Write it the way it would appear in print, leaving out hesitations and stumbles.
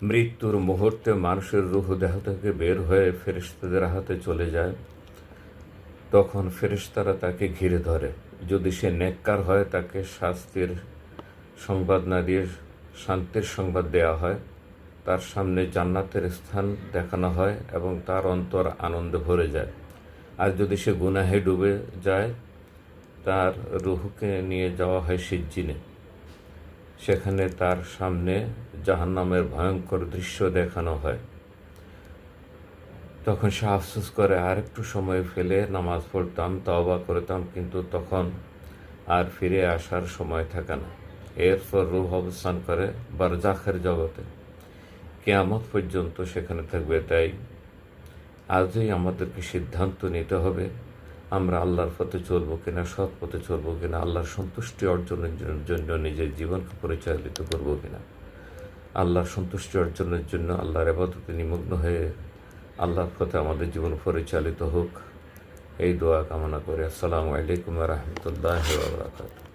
মৃত্যুর মুহূর্তে মানুষের রূহ দেহ থেকে বের হয়ে ফেরেশতাদের হাতে চলে যায়, তখন ফেরেশতারা তাকে ঘিরে ধরে। যদি সে নেককার হয় তাকে শাস্তির সংবাদ না দিয়ে শান্তির সংবাদ দেওয়া হয়, তার সামনে জান্নাতের স্থান দেখানো হয় এবং তার অন্তর আনন্দে ভরে যায়। আর যদি সে গুনাহে ডুবে যায়, তার রূহকে নিয়ে যাওয়া হয় সিজ্জিনে। সেখানে তার সামনে জাহান্নামের ভয়ঙ্কর দৃশ্য দেখানো হয়। তখন সে আফসোস করে, আর একটু সময় ফেলে নামাজ পড়তাম, তওবা করতাম, কিন্তু তখন আর ফিরে আসার সময় থাকে না। এরপর রূহ অবস্থান করে বারজাখের জগতে, কিয়ামত পর্যন্ত সেখানে থাকবে। তাই আজই আমাদেরকে সিদ্ধান্ত নিতে হবে, আমরা আল্লাহর পথে চলবো কিনা, সৎ পথে চলবো কিনা, আল্লাহর সন্তুষ্টি অর্জনের জন্য নিজের জীবনকে পরিচালিত করবো কিনা। আল্লাহর সন্তুষ্টি অর্জনের জন্য আল্লাহর ইবাদতে নিমগ্ন হয়ে আল্লাহর পথে আমাদের জীবন পরিচালিত হোক, এই দোয়া কামনা করে। আসসালামু আলাইকুম ওয়া রাহমাতুল্লাহি ওয়া বারাকাতুহু।